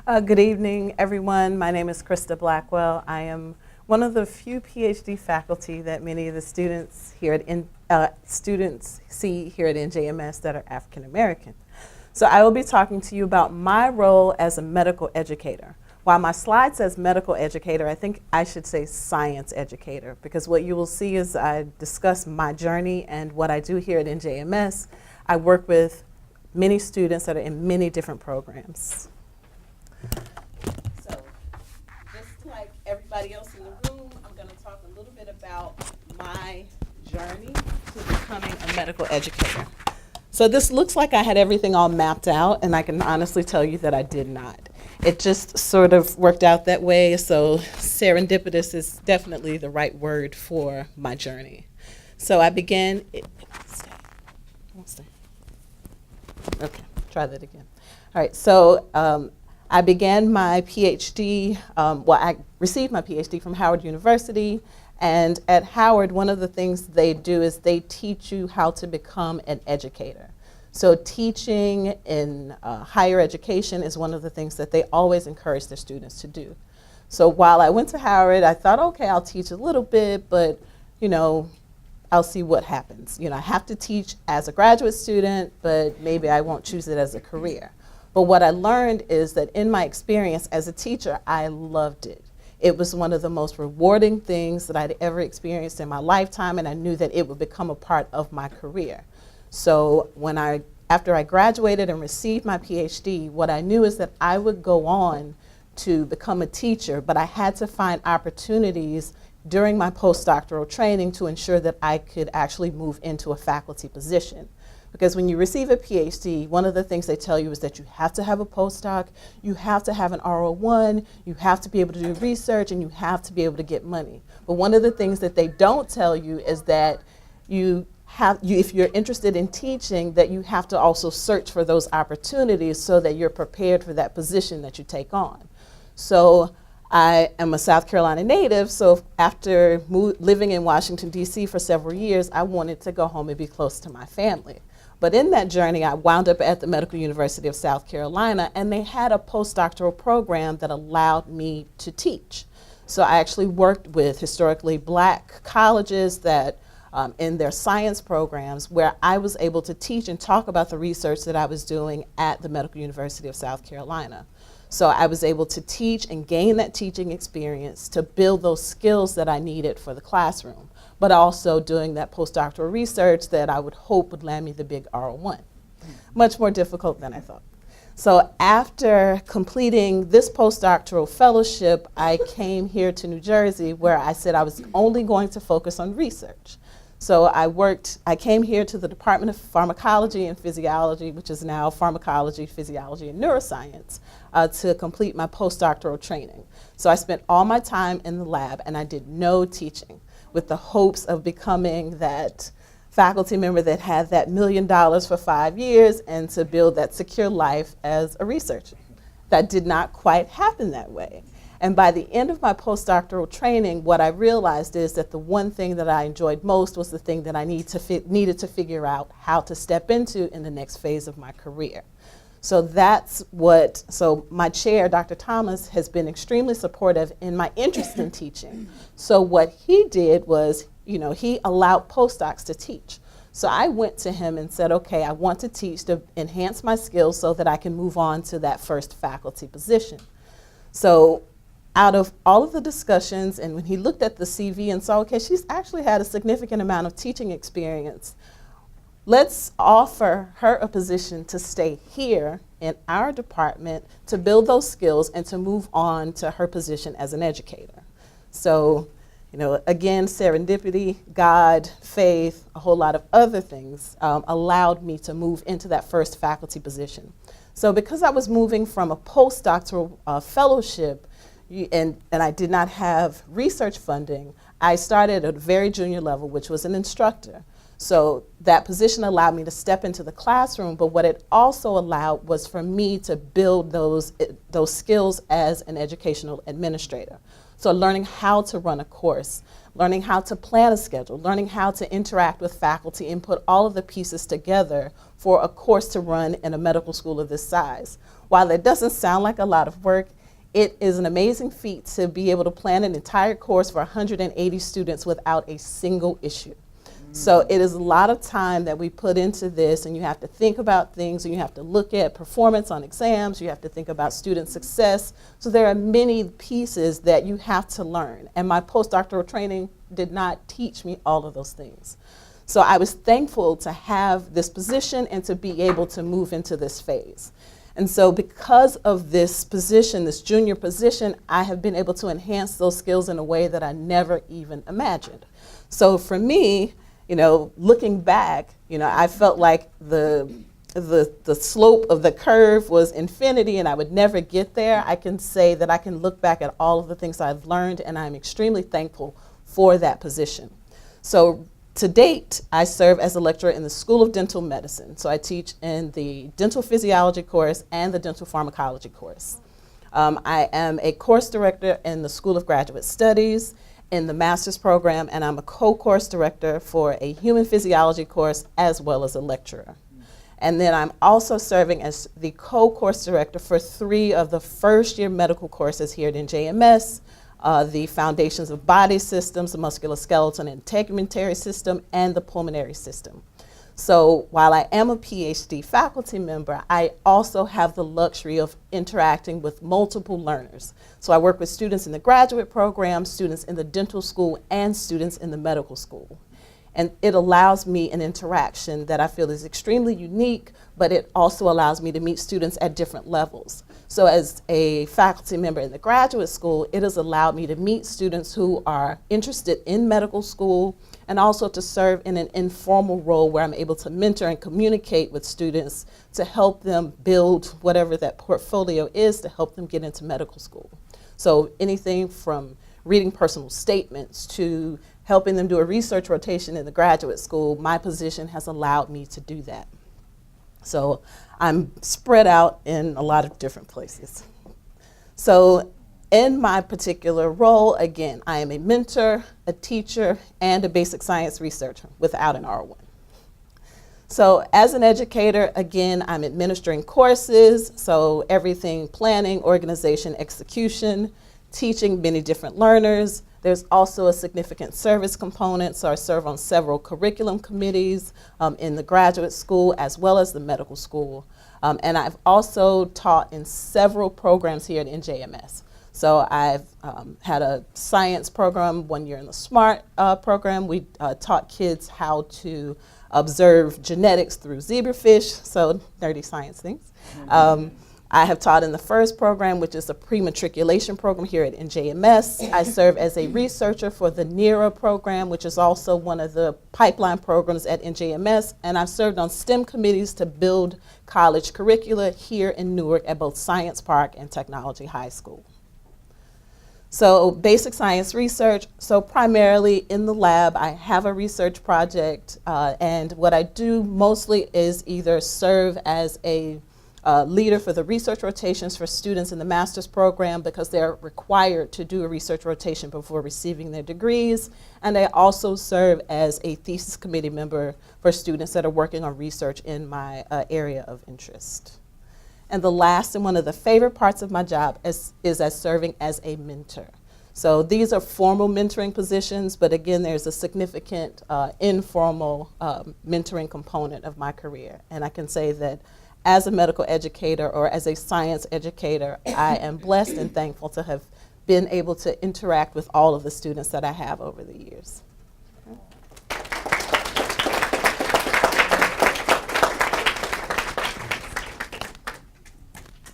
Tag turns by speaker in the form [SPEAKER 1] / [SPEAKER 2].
[SPEAKER 1] Good evening, everyone. My name is Krista Blackwell. I am one of the few PhD faculty that many of the students here students see here at NJMS that are African American. So I will be talking to you about my role as a medical educator. While my slide says medical educator, I think I should say science educator, because what you will see is I discuss my journey and what I do here at NJMS. I work with many students that are in many different programs. So, just like everybody else in the room, I'm going to talk a little bit about my journey to becoming a medical educator. So this looks like I had everything all mapped out, and I can honestly tell you that I did not. It just sort of worked out that way, so serendipitous is definitely the right word for my journey. So I began, okay, try that again. All right, so I began my PhD, I received my PhD from Howard University, and at Howard, one of the things they do is they teach you how to become an educator. So teaching in higher education is one of the things that they always encourage their students to do. So while I went to Howard, I thought, okay, I'll teach a little bit, but I'll see what happens. I have to teach as a graduate student, but maybe I won't choose it as a career. But what I learned is that in my experience as a teacher, I loved it. It was one of the most rewarding things that I'd ever experienced in my lifetime, and I knew that it would become a part of my career. So after I graduated and received my PhD, what I knew is that I would go on to become a teacher, but I had to find opportunities during my postdoctoral training to ensure that I could actually move into a faculty position. Because when you receive a PhD, one of the things they tell you is that you have to have a postdoc, you have to have an R01, you have to be able to do research, and you have to be able to get money. But one of the things that they don't tell you is that if you're interested in teaching, that you have to also search for those opportunities so that you're prepared for that position that you take on. So I am a South Carolina native, so after living in Washington, D.C. for several years, I wanted to go home and be close to my family. But in that journey, I wound up at the Medical University of South Carolina, and they had a postdoctoral program that allowed me to teach. So I actually worked with historically Black colleges that in their science programs, where I was able to teach and talk about the research that I was doing at the Medical University of South Carolina. So I was able to teach and gain that teaching experience to build those skills that I needed for the classroom, but also doing that postdoctoral research that I would hope would land me the big R01. Much more difficult than I thought. So after completing this postdoctoral fellowship, I came here to New Jersey, where I said I was only going to focus on research. So I came here to the Department of Pharmacology and Physiology, which is now Pharmacology, Physiology, and Neuroscience, to complete my postdoctoral training. So I spent all my time in the lab, and I did no teaching, with the hopes of becoming that faculty member that had that $1 million for 5 years and to build that secure life as a researcher. That did not quite happen that way. And by the end of my postdoctoral training, what I realized is that the one thing that I enjoyed most was the thing that I needed to figure out how to step into in the next phase of my career. So so my chair, Dr. Thomas, has been extremely supportive in my interest in teaching. So what he did was, he allowed postdocs to teach. So I went to him and said, okay, I want to teach to enhance my skills so that I can move on to that first faculty position. So out of all of the discussions, and when he looked at the CV and saw, okay, she's actually had a significant amount of teaching experience, let's offer her a position to stay here in our department to build those skills and to move on to her position as an educator. So, again, serendipity, God, faith, a whole lot of other things allowed me to move into that first faculty position. So because I was moving from a postdoctoral fellowship and I did not have research funding, I started at a very junior level, which was an instructor. So that position allowed me to step into the classroom, but what it also allowed was for me to build those skills as an educational administrator. So learning how to run a course, learning how to plan a schedule, learning how to interact with faculty and put all of the pieces together for a course to run in a medical school of this size. while it doesn't sound like a lot of work, it is an amazing feat to be able to plan an entire course for 180 students without a single issue. So it is a lot of time that we put into this, and you have to think about things, and you have to look at performance on exams, you have to think about student success. So there are many pieces that you have to learn, and my postdoctoral training did not teach me all of those things. So I was thankful to have this position and to be able to move into this phase. And so because of this position, this junior position, I have been able to enhance those skills in a way that I never even imagined. So for me, you know, looking back, you know, I felt like the slope of the curve was infinity and I would never get there. I can say that I can look back at all of the things I've learned, and I'm extremely thankful for that position. So to date, I serve as a lecturer in the School of Dental Medicine. So I teach in the dental physiology course and the dental pharmacology course. I am a course director in the School of Graduate Studies in the master's program, and I'm a co-course director for a human physiology course as well as a lecturer. And then I'm also serving as the co-course director for 3 of the first year medical courses here at NJMS, the Foundations of Body Systems, the Musculoskeletal and Integumentary System, and the Pulmonary System. So while I am a PhD faculty member, I also have the luxury of interacting with multiple learners. So I work with students in the graduate program, students in the dental school, and students in the medical school. And it allows me an interaction that I feel is extremely unique, but it also allows me to meet students at different levels. So as a faculty member in the graduate school, it has allowed me to meet students who are interested in medical school, and also to serve in an informal role where I'm able to mentor and communicate with students to help them build whatever that portfolio is to help them get into medical school. So anything from reading personal statements to helping them do a research rotation in the graduate school, my position has allowed me to do that. So I'm spread out in a lot of different places. So in my particular role, again, I am a mentor, a teacher, and a basic science researcher without an R1. So as an educator, again, I'm administering courses, so everything planning, organization, execution, teaching many different learners. There's also a significant service component, so I serve on several curriculum committees in the graduate school as well as the medical school. And I've also taught in several programs here at NJMS. So I've had a science program 1 year in the SMART program. We taught kids how to observe genetics through zebrafish, so nerdy science things. I have taught in the first program, which is a pre-matriculation program here at NJMS. I serve as a researcher for the NERA program, which is also one of the pipeline programs at NJMS, and I've served on STEM committees to build college curricula here in Newark at both Science Park and Technology High School. So basic science research, so primarily in the lab, I have a research project, and what I do mostly is either serve as a leader for the research rotations for students in the master's program because they're required to do a research rotation before receiving their degrees. And I also serve as a thesis committee member for students that are working on research in my area of interest. And the last and one of the favorite parts of my job is as serving as a mentor. So these are formal mentoring positions, but again, there's a significant informal mentoring component of my career. And I can say that as a medical educator or as a science educator, I am blessed and thankful to have been able to interact with all of the students that I have over the years.